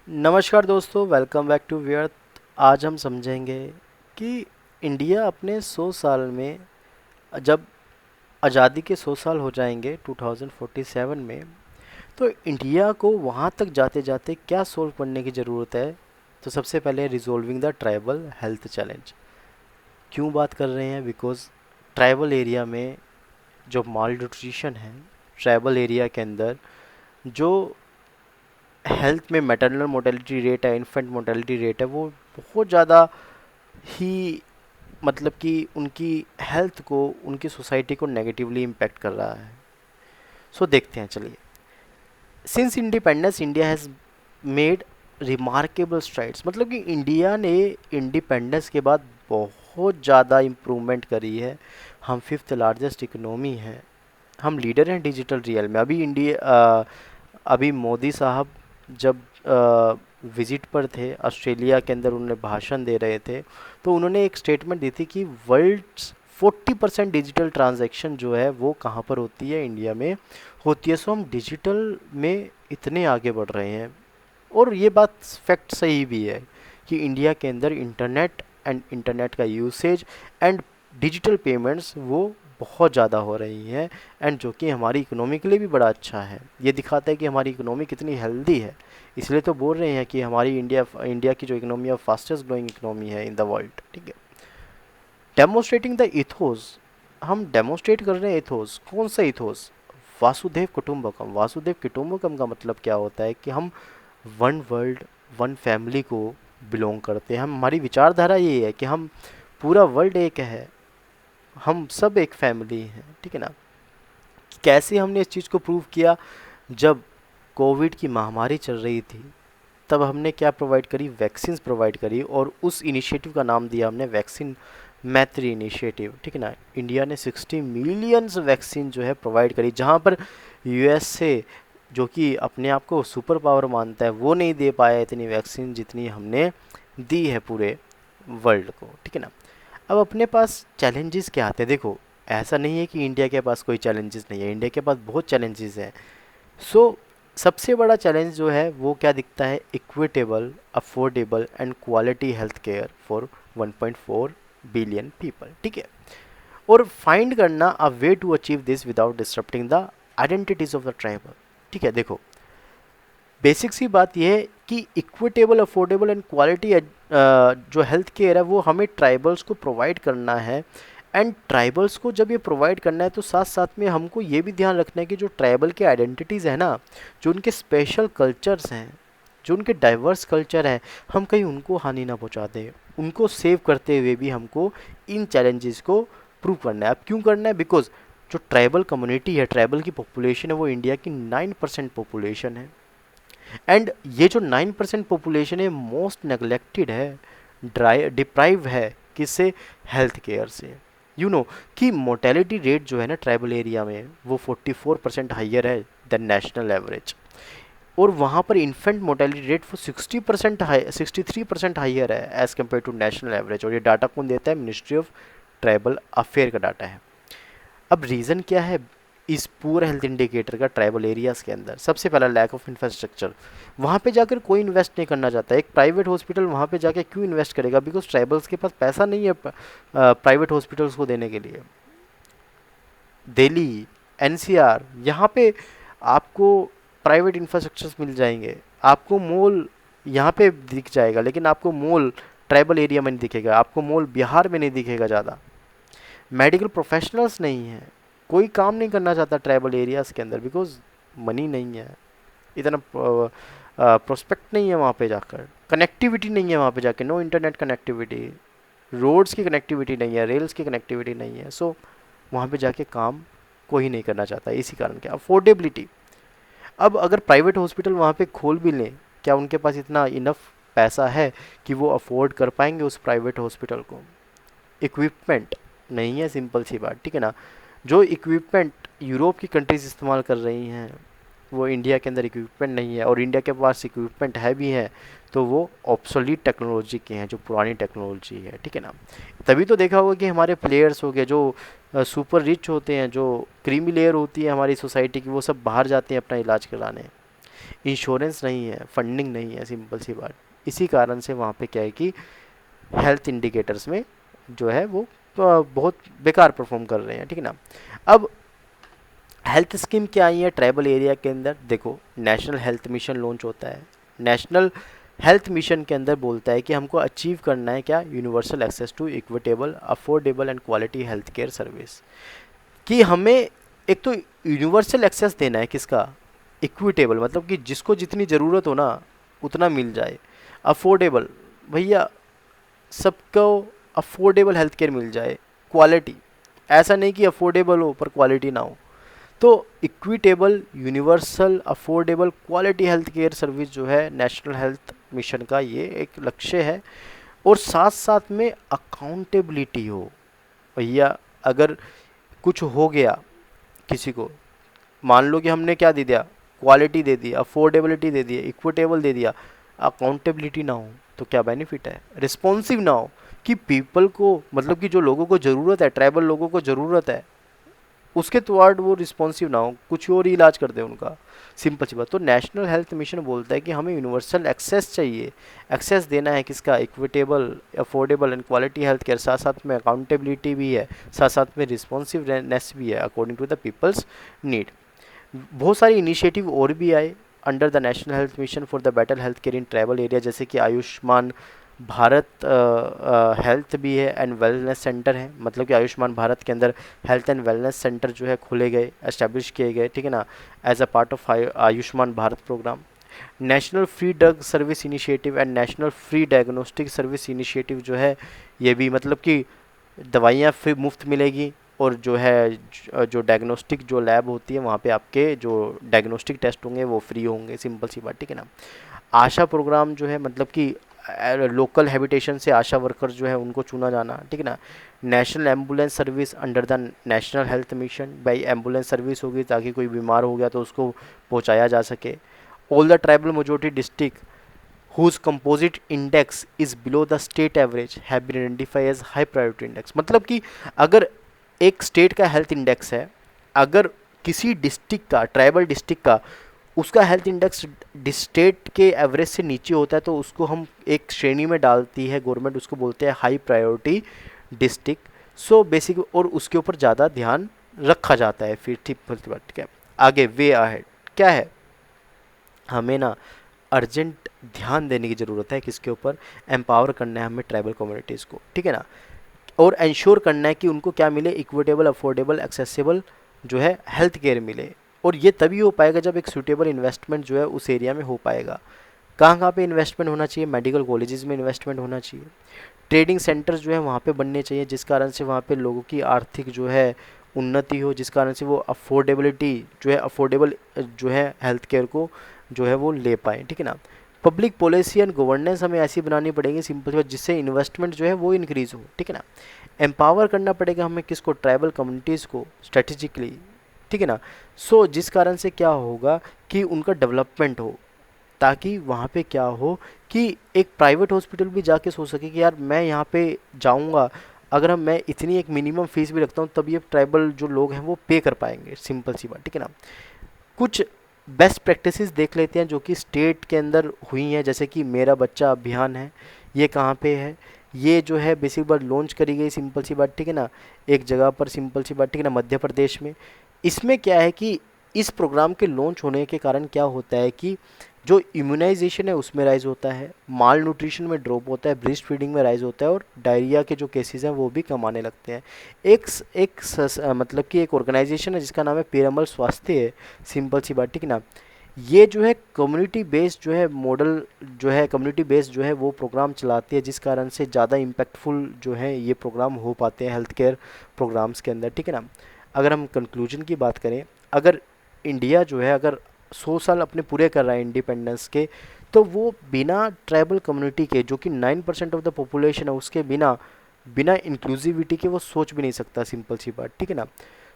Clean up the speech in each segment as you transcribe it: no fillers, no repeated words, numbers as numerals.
नमस्कार दोस्तों, welcome back to व्यर्थ। आज हम समझेंगे कि इंडिया अपने 100 साल में, जब आज़ादी के 100 साल हो जाएंगे 2047 में, तो इंडिया को वहाँ तक जाते जाते क्या सोल्व करने की ज़रूरत है। तो सबसे पहले resolving the tribal health challenge. क्यों बात कर रहे हैं? बिकॉज ट्राइबल एरिया में जो माल न्यूट्रिशन है, ट्राइबल एरिया के अंदर जो हेल्थ में मैटरनल मोर्टेलिटी रेट है, इन्फेंट मोर्टेलिटी रेट है, वो बहुत ज़्यादा ही, मतलब कि उनकी हेल्थ को, उनकी सोसाइटी को नेगेटिवली इम्पैक्ट कर रहा है। सो देखते हैं, चलिए। Since independence India has made remarkable strides, मतलब कि इंडिया ने इंडिपेंडेंस के बाद बहुत ज़्यादा इम्प्रूवमेंट करी है। हम फिफ्थ लार्जेस्ट इकोनॉमी है, हम लीडर हैं डिजिटल रियल में। अभी मोदी साहब जब विजिट पर थे ऑस्ट्रेलिया के अंदर, उन्होंने भाषण दे रहे थे, तो उन्होंने एक स्टेटमेंट दी थी कि वर्ल्ड्स 40% डिजिटल ट्रांजैक्शन जो है वो कहाँ पर होती है? इंडिया में होती है। सो हम डिजिटल में इतने आगे बढ़ रहे हैं। और ये बात फैक्ट सही भी है कि इंडिया के अंदर इंटरनेट का यूसेज एंड डिजिटल पेमेंट्स वो बहुत ज़्यादा हो रही हैं, एंड जो कि हमारी इकोनॉमी के लिए भी बड़ा अच्छा है। ये दिखाता है कि हमारी इकोनॉमी कितनी हेल्दी है। इसलिए तो बोल रहे हैं कि हमारी इंडिया की जो इकोनॉमी है फास्टेस्ट ग्रोइंग इकोनॉमी है इन द वर्ल्ड। ठीक है। डेमोस्ट्रेटिंग द इथोस, हम डेमोस्ट्रेट कर रहे हैं इथोस। कौन सा इथोस? वासुदेव कुटुंबकम। वासुदेव कुटुंबकम का मतलब क्या होता है कि हम वन वर्ल्ड वन फैमिली को बिलोंग करते हैं। हमारी विचारधारा ये है कि हम पूरा वर्ल्ड एक है, हम सब एक फैमिली हैं। ठीक है ना। कैसे हमने इस चीज़ को प्रूव किया? जब कोविड की महामारी चल रही थी, तब हमने क्या प्रोवाइड करी? वैक्सीन प्रोवाइड करी, और उस इनिशिएटिव का नाम दिया हमने वैक्सीन मैत्री इनिशिएटिव। ठीक है ना। इंडिया ने 60 मिलियंस वैक्सीन जो है प्रोवाइड करी, जहाँ पर यूएसए, जो कि अपने आप को सुपर पावर मानता है, वो नहीं दे पाया इतनी वैक्सीन जितनी हमने दी है पूरे वर्ल्ड को। ठीक है ना। अब अपने पास चैलेंजेस क्या आते हैं? देखो, ऐसा नहीं है कि इंडिया के पास कोई चैलेंजेस नहीं है, इंडिया के पास बहुत चैलेंजेस हैं। सो सबसे बड़ा चैलेंज जो है वो क्या दिखता है? Equitable, affordable and quality health care for 1.4 billion people. ठीक है। और फाइंड करना a way to achieve this without disturbing the identities of the tribal. ठीक है। देखो, बेसिक सी बात यह है कि इक्विटेबल, अफोर्डेबल एंड क्वालिटी जो हेल्थ केयर है वो हमें ट्राइबल्स को प्रोवाइड करना है। एंड ट्राइबल्स को जब ये प्रोवाइड करना है, तो साथ साथ में हमको ये भी ध्यान रखना है कि जो ट्राइबल के आइडेंटिटीज़ है ना, जो उनके स्पेशल कल्चर्स हैं, जो उनके डाइवर्स कल्चर हैं, हम कहीं उनको हानि ना पहुंचा दें। उनको सेव करते हुए भी हमको इन चैलेंजेस को प्रूव करना है। अब क्यों करना है? बिकॉज जो ट्राइबल कम्युनिटी है, ट्राइबल की पॉपुलेशन है, वो इंडिया की 9% पॉपुलेशन है। एंड ये जो 9% पॉपुलेशन है, मोस्ट नेग्लेक्टेड है, डिप्राइव है किससे? हेल्थ केयर से। यू नो कि मोर्टेलिटी रेट जो है ना ट्राइबल एरिया में, वो 44% हाइयर है देन नेशनल एवरेज। और वहाँ पर इन्फेंट मोर्टेलिटी रेट वो 63% हाइयर है as compared to national average. और ये डाटा कौन देता है? मिनिस्ट्री ऑफ ट्राइबल अफेयर का डाटा है। अब रीज़न क्या है इस पूरा हेल्थ इंडिकेटर का ट्राइबल एरियाज़ के अंदर? सबसे पहला, लैक ऑफ इंफ्रास्ट्रक्चर। वहाँ पे जाकर कोई इन्वेस्ट नहीं करना चाहता। एक प्राइवेट हॉस्पिटल वहाँ पे जाके क्यों इन्वेस्ट करेगा? बिकॉज ट्राइबल्स के पास पैसा नहीं है प्राइवेट हॉस्पिटल्स को देने के लिए। दिल्ली, एनसीआर, यहाँ पे आपको प्राइवेट इंफ्रास्ट्रक्चर्स मिल जाएंगे, आपको मॉल यहाँ पे दिख जाएगा, लेकिन आपको मॉल ट्राइबल एरिया में नहीं दिखेगा, आपको मॉल बिहार में नहीं दिखेगा ज़्यादा। मेडिकल प्रोफेशनल्स नहीं है, कोई काम नहीं करना चाहता ट्राइबल एरियाज़ के अंदर, बिकॉज मनी नहीं है, इतना प्रोस्पेक्ट नहीं है वहाँ पे जाकर, कनेक्टिविटी नहीं है वहाँ पे जाकर, नो इंटरनेट कनेक्टिविटी, रोड्स की कनेक्टिविटी नहीं है, रेल्स की कनेक्टिविटी नहीं है। सो वहाँ पे जाके काम कोई नहीं करना चाहता। इसी कारण क्या? अफोर्डेबिलिटी। अब अगर प्राइवेट हॉस्पिटल वहाँ पे खोल भी लें, क्या उनके पास इतना इनफ पैसा है कि वो अफोर्ड कर पाएंगे उस प्राइवेट हॉस्पिटल को? इक्विपमेंट नहीं है, सिंपल सी बात। ठीक है ना। जो इक्विपमेंट यूरोप की कंट्रीज इस्तेमाल कर रही हैं, वो इंडिया के अंदर इक्विपमेंट नहीं है। और इंडिया के पास इक्विपमेंट है भी हैं तो वो ऑब्सोलीट टेक्नोलॉजी के हैं, जो पुरानी टेक्नोलॉजी है। ठीक है ना। तभी तो देखा होगा कि हमारे प्लेयर्स हो गए जो सुपर रिच होते हैं, जो क्रीमी लेयर होती है हमारी सोसाइटी की, वो सब बाहर जाते हैं अपना इलाज कराने। इंश्योरेंस नहीं है, फंडिंग नहीं है, सिंपल सी बात। इसी कारण से वहाँ पे क्या है कि हेल्थ इंडिकेटर्स में जो है वो बहुत बेकार परफॉर्म कर रहे हैं, ठीक है ना। अब हेल्थ स्कीम क्या आई है ट्राइबल एरिया के अंदर, देखो नेशनल हेल्थ मिशन लॉन्च होता है। नेशनल हेल्थ मिशन के अंदर बोलता है कि हमको अचीव करना है क्या, universal access to equitable affordable and quality health care service. कि हमें एक तो यूनिवर्सल एक्सेस देना है किसका, इक्विटेबल, मतलब कि जिसको जितनी ज़रूरत हो ना उतना मिल जाए। अफोर्डेबल, भैया सबको अफोर्डेबल हेल्थ केयर मिल जाए। क्वालिटी, ऐसा नहीं कि अफोर्डेबल हो पर क्वालिटी ना हो। तो equitable, universal, affordable, quality health care service जो है नेशनल हेल्थ मिशन का ये एक लक्ष्य है। और साथ साथ में अकाउंटेबिलिटी हो, भैया अगर कुछ हो गया किसी को, मान लो कि हमने क्या दे दिया, क्वालिटी दे दी, अफोर्डेबिलिटी दे दी, इक्विटेबल दे दिया, अकाउंटेबिलिटी ना हो तो क्या बेनिफिट है, रिस्पॉन्सिव ना हो कि पीपल को, मतलब कि जो लोगों को ज़रूरत है, ट्राइबल लोगों को ज़रूरत है, उसके टुवार्ड वो रिस्पॉन्सिव ना हो, कुछ और ही इलाज कर दे उनका, सिंपल सी बात। तो नेशनल हेल्थ मिशन बोलता है कि हमें यूनिवर्सल एक्सेस चाहिए। एक्सेस देना है किसका, equitable, affordable and quality health care, साथ साथ में अकाउंटेबिलिटी भी है, साथ साथ में रिस्पॉन्सिवनेस भी है according to the people's need. बहुत सारी इनिशिएटिव और भी आए under the national health mission for the better health care in tribal area, जैसे कि आयुष्मान भारत हेल्थ भी है एंड वेलनेस सेंटर है, मतलब कि आयुष्मान भारत के अंदर हेल्थ एंड वेलनेस सेंटर जो है खोले गए, एस्टेब्लिश किए गए, ठीक है ना, as a part of Ayushman Bharat programme. National free drug service initiative and national free diagnostic service initiative जो है, ये भी मतलब कि दवाइयाँ फ्री मुफ्त मिलेगी, और जो है जो डायग्नोस्टिक जो लैब होती है वहाँ पे आपके जो डायग्नोस्टिक टेस्ट होंगे वो फ्री होंगे, सिंपल सी बात, ठीक है ना। आशा प्रोग्राम जो है, मतलब कि लोकल हैबिटेशन से आशा वर्कर जो है उनको चुना जाना, ठीक है ना। National ambulance service under the national health mission, भाई एम्बुलेंस सर्विस होगी ताकि कोई बीमार हो गया तो उसको पहुंचाया जा सके। All the tribal majority district whose composite index is below the state average have been identified as high priority index, मतलब कि अगर एक स्टेट का हेल्थ इंडेक्स है, अगर किसी डिस्ट्रिक्ट का, ट्राइबल डिस्ट्रिक्ट का, उसका हेल्थ इंडेक्स स्टेट के एवरेज से नीचे होता है तो उसको हम एक श्रेणी में डालती है गवर्नमेंट, उसको बोलते हैं high priority district. So basic, और उसके ऊपर ज़्यादा ध्यान रखा जाता है फिर, ठीक है। आगे वे अहेड क्या है, हमें ना अर्जेंट ध्यान देने की ज़रूरत है किसके ऊपर, एम्पावर करना है हमें ट्राइबल कम्युनिटीज़ को, ठीक है ना। और इंश्योर करना है कि उनको क्या मिले, इक्विटेबल, अफोर्डेबल, एक्सेसिबल जो है हेल्थ केयर मिले। और ये तभी हो पाएगा जब एक सूटेबल इन्वेस्टमेंट जो है उस एरिया में हो पाएगा। कहाँ कहाँ पे इन्वेस्टमेंट होना चाहिए, मेडिकल कॉलेजेस में इन्वेस्टमेंट होना चाहिए, ट्रेडिंग सेंटर्स जो है वहाँ पे बनने चाहिए, जिस कारण से वहाँ पे लोगों की आर्थिक जो है उन्नति हो, जिस कारण से वो अफोर्डेबिलिटी जो है, अफोर्डेबल जो है हेल्थ केयर को जो है वो ले पाएँ, ठीक है ना। पब्लिक पॉलिसी एंड गवर्नेंस हमें ऐसी बनानी पड़ेगी, सिंपल बात, जिससे इन्वेस्टमेंट जो है वो इंक्रीज़ हो, ठीक है ना। एम्पावर करना पड़ेगा हमें किसको, ट्राइबल कम्युनिटीज़ को स्ट्रेटेजिकली, ठीक है ना। सो जिस कारण से क्या होगा कि उनका डेवलपमेंट हो, ताकि वहाँ पे क्या हो कि एक प्राइवेट हॉस्पिटल भी जाके सोच सके कि यार मैं यहाँ पे जाऊँगा, अगर हम मैं इतनी एक मिनिमम फीस भी रखता हूँ तब ये ट्राइबल जो लोग हैं वो पे कर पाएंगे, सिंपल सी बात, ठीक है ना। कुछ बेस्ट प्रैक्टिसेस देख लेते हैं जो कि स्टेट के अंदर हुई हैं, जैसे कि मेरा बच्चा अभियान है, ये कहाँ पे है, ये जो है बेसिक बार लॉन्च करी गई, सिंपल सी बात, ठीक है ना, एक जगह पर, सिंपल सी बात, ठीक है ना, मध्य प्रदेश में। इसमें क्या है कि इस प्रोग्राम के लॉन्च होने के कारण क्या होता है कि जो इम्यूनाइजेशन है उसमें राइज होता है, माल न्यूट्रिशन में ड्रॉप होता है, ब्रेस्ट फीडिंग में राइज होता है, और डायरिया के जो केसेस हैं वो भी कम आने लगते हैं। मतलब कि एक ऑर्गेनाइजेशन है जिसका नाम है पीरामल स्वास्थ्य है, सिंपल सी बात, ठीक है ना। ये जो है कम्युनिटी बेस्ड जो है मॉडल जो है, कम्युनिटी बेस्ड जो है वो प्रोग्राम चलाती है, जिस कारण से ज़्यादा इम्पैक्टफुल जो है ये प्रोग्राम हो पाते हैं हेल्थ केयर प्रोग्राम्स के अंदर, ठीक है ना। अगर हम कंक्लूजन की बात करें, अगर इंडिया जो है अगर 100 साल अपने पूरे कर रहा है इंडिपेंडेंस के, तो वो बिना ट्राइबल कम्युनिटी के, जो कि 9% ऑफ द पॉपुलेशन है, उसके बिना बिना इंक्लूसिविटी के वो सोच भी नहीं सकता, सिंपल सी बात, ठीक है ना।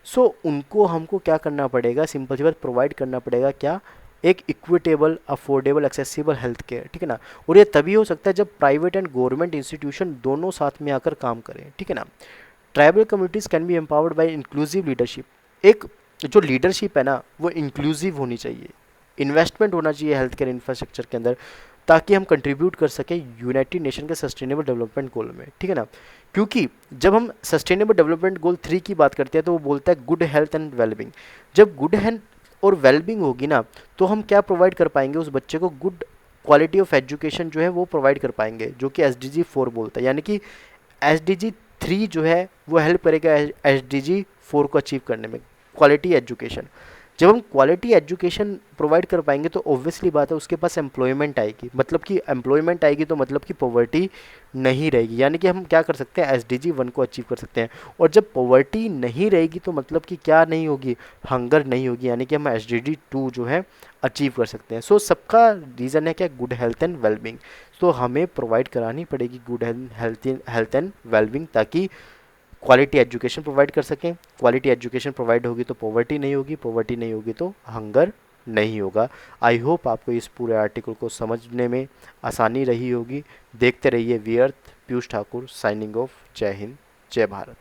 सो उनको हमको क्या करना पड़ेगा, सिंपल सी बात, प्रोवाइड करना पड़ेगा क्या, एक equitable, affordable, accessible health care, ठीक है ना। और ये तभी हो सकता है जब प्राइवेट एंड गवर्नमेंट इंस्टीट्यूशन दोनों साथ में आकर काम करें, ठीक है ना। Tribal communities can be empowered bye inclusive leadership, एक जो लीडरशिप है ना वो इंक्लूसिव होनी चाहिए, इन्वेस्टमेंट होना चाहिए हेल्थ केयर इंफ्रास्ट्रक्चर के अंदर, ताकि हम कंट्रीब्यूट कर सकें यूनाइटेड नेशन के सस्टेनेबल डेवलपमेंट गोल में, ठीक है ना। क्योंकि जब हम सस्टेनेबल डेवलपमेंट गोल 3 की बात करते हैं तो वो बोलता है गुड हेल्थ एंड वेलबिंग। जब गुड हेल्थ और वेलबिंग होगी ना, तो हम क्या प्रोवाइड कर पाएंगे, उस बच्चे को गुड क्वालिटी ऑफ एजुकेशन जो है वो प्रोवाइड कर पाएंगे, जो कि SDG 4 बोलता है। यानी कि SDG 3 जो है वो हेल्प करेगा SDG 4 को अचीव करने में, क्वालिटी एजुकेशन। जब हम क्वालिटी एजुकेशन प्रोवाइड कर पाएंगे तो ऑब्वियसली बात है उसके पास एम्प्लॉयमेंट आएगी, मतलब कि एम्प्लॉयमेंट आएगी तो मतलब कि पॉवर्टी नहीं रहेगी। यानी कि हम क्या कर सकते हैं, SDG 1 को अचीव कर सकते हैं। और जब पॉवर्टी नहीं रहेगी तो मतलब कि क्या नहीं होगी, हंगर नहीं होगी, यानी कि हम SDG 2 जो है अचीव कर सकते हैं। सो सबका रीज़न है क्या, गुड हेल्थ एंड वेलबिंग। तो हमें प्रोवाइड करानी पड़ेगी गुड हेल्थ एंड वेलबिंग, ताकि क्वालिटी एजुकेशन प्रोवाइड कर सकें। क्वालिटी एजुकेशन प्रोवाइड होगी तो पॉवर्टी नहीं होगी, पॉवर्टी नहीं होगी तो हंगर नहीं होगा। आई होप आपको इस पूरे आर्टिकल को समझने में आसानी रही होगी। देखते रहिए we earth. Piyush Thakur signing off. जय हिंद, जय भारत।